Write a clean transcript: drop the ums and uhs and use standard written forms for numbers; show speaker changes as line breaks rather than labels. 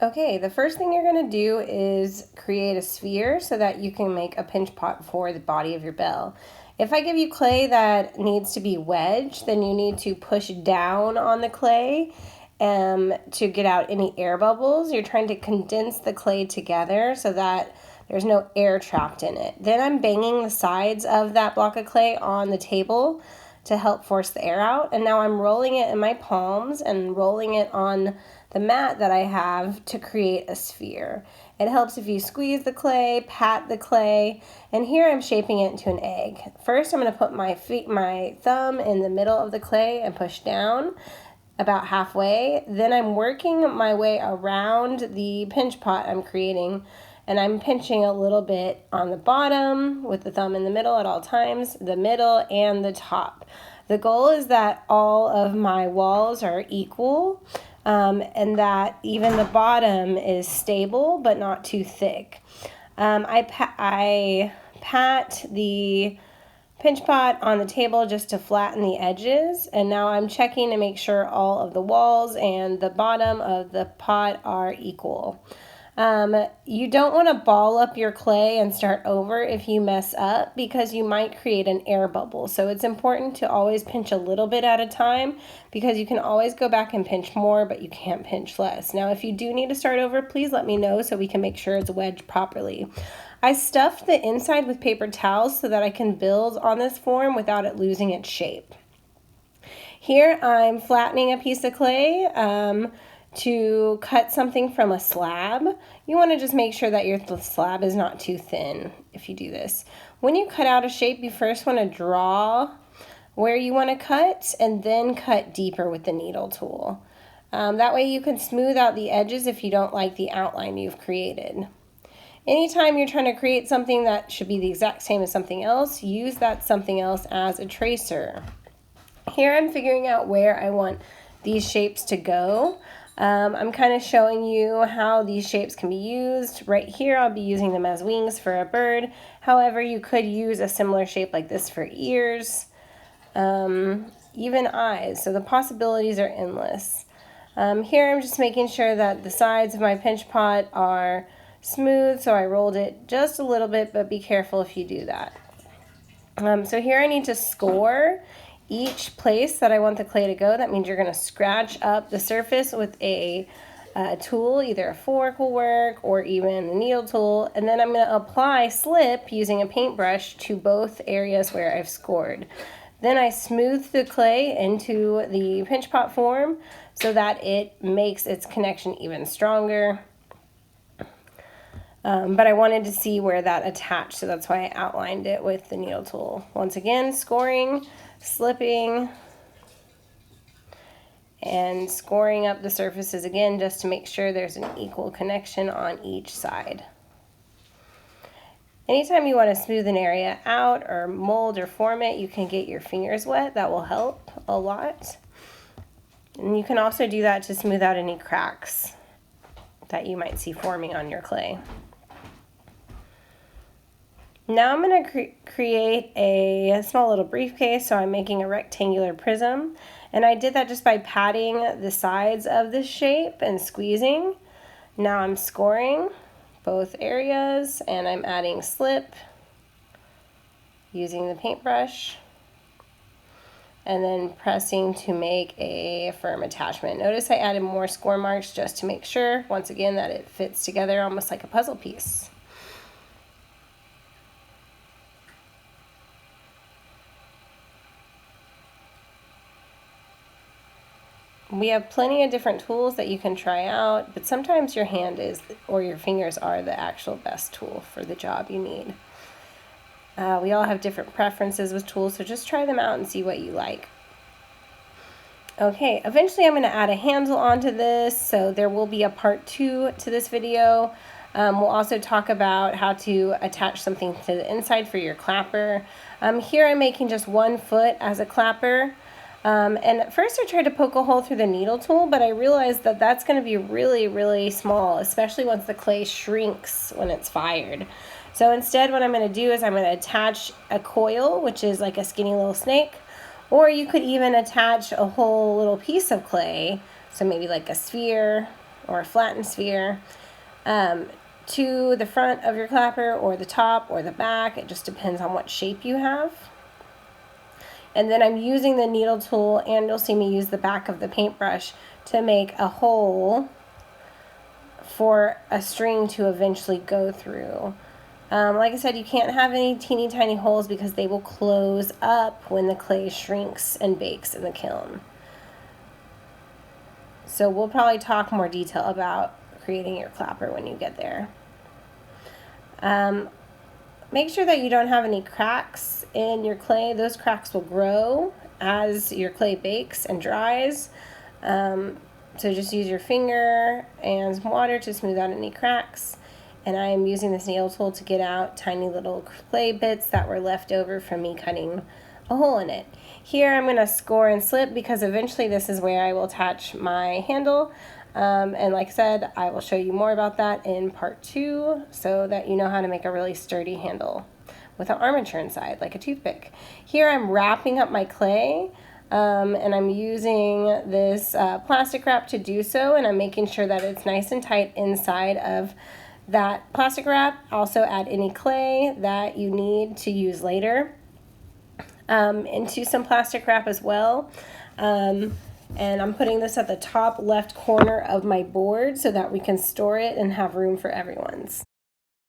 Okay, the first thing you're going to do is create a sphere so that you can make a pinch pot for the body of your bell. If I give you clay that needs to be wedged, then you need to push down on the clay to get out any air bubbles. You're trying to condense the clay together so that there's no air trapped in it. Then I'm banging the sides of that block of clay on the table to help force the air out. And now I'm rolling it in my palms and rolling it on the mat that I have to create a sphere. It helps if you squeeze the clay, pat the clay, and here I'm shaping it into an egg. First, I'm going to put my thumb in the middle of the clay and push down about halfway. Then I'm working my way around the pinch pot I'm creating, and I'm pinching a little bit on the bottom with the thumb in the middle at all times, the middle and the top. The goal is that all of my walls are equal, and that even the bottom is stable but not too thick. I pat the pinch pot on the table just to flatten the edges, and now I'm checking to make sure all of the walls and the bottom of the pot are equal. You don't want to ball up your clay and start over if you mess up, because you might create an air bubble. So it's important to always pinch a little bit at a time, because you can always go back and pinch more, but you can't pinch less. Now, if you do need to start over, please let me know so we can make sure it's wedged properly. I stuffed the inside with paper towels so that I can build on this form without it losing its shape. Here I'm flattening a piece of clay to cut something from a slab. You want to just make sure that your slab is not too thin if you do this. When you cut out a shape, you first want to draw where you want to cut and then cut deeper with the needle tool. That way you can smooth out the edges if you don't like the outline you've created. Anytime you're trying to create something that should be the exact same as something else, use that something else as a tracer. Here I'm figuring out where I want these shapes to go. I'm kind of showing you how these shapes can be used. Right here I'll be using them as wings for a bird. However, you could use a similar shape like this for ears, even eyes. So the possibilities are endless. Here I'm just making sure that the sides of my pinch pot are smooth, so I rolled it just a little bit, but be careful if you do that. So here I need to score each place that I want the clay to go. That means you're going to scratch up the surface with a tool, either a fork will work or even the needle tool, and then I'm going to apply slip using a paintbrush to both areas where I've scored. Then I smooth the clay into the pinch pot form so that it makes its connection even stronger. But I wanted to see where that attached, so that's why I outlined it with the needle tool. Once again, scoring, slipping, and scoring up the surfaces again just to make sure there's an equal connection on each side. Anytime you want to smooth an area out or mold or form it, you can get your fingers wet. That will help a lot. And you can also do that to smooth out any cracks that you might see forming on your clay. Now I'm going to create a small little briefcase, so I'm making a rectangular prism, and I did that just by patting the sides of this shape and squeezing. Now I'm scoring both areas, and I'm adding slip using the paintbrush, and then pressing to make a firm attachment. Notice I added more score marks just to make sure, once again, that it fits together almost like a puzzle piece. We have plenty of different tools that you can try out, but sometimes your hand is, or your fingers are, the actual best tool for the job you need. We all have different preferences with tools, so just try them out and see what you like. Okay, eventually I'm going to add a handle onto this, so there will be a part 2 to this video. We'll also talk about how to attach something to the inside for your clapper. Here I'm making just 1 foot as a clapper. And at first I tried to poke a hole through the needle tool, but I realized that that's going to be really, really small, especially once the clay shrinks when it's fired. So instead what I'm going to do is I'm going to attach a coil, which is like a skinny little snake, or you could even attach a whole little piece of clay, so maybe like a sphere or a flattened sphere to the front of your clapper or the top or the back. It just depends on what shape you have. And then I'm using the needle tool, and you'll see me use the back of the paintbrush to make a hole for a string to eventually go through. Like I said, you can't have any teeny tiny holes because they will close up when the clay shrinks and bakes in the kiln. So we'll probably talk more detail about creating your clapper when you get there. Make sure that you don't have any cracks in your clay. Those cracks will grow as your clay bakes and dries. So just use your finger and some water to smooth out any cracks. And I am using this nail tool to get out tiny little clay bits that were left over from me cutting a hole in it. Here I'm going to score and slip because eventually this is where I will attach my handle. And like I said, I will show you more about that in part 2 so that you know how to make a really sturdy handle with an armature inside, like a toothpick. Here I'm wrapping up my clay, and I'm using this plastic wrap to do so, and I'm making sure that it's nice and tight inside of that plastic wrap. Also add any clay that you need to use later into some plastic wrap as well. And I'm putting this at the top left corner of my board so that we can store it and have room for everyone's.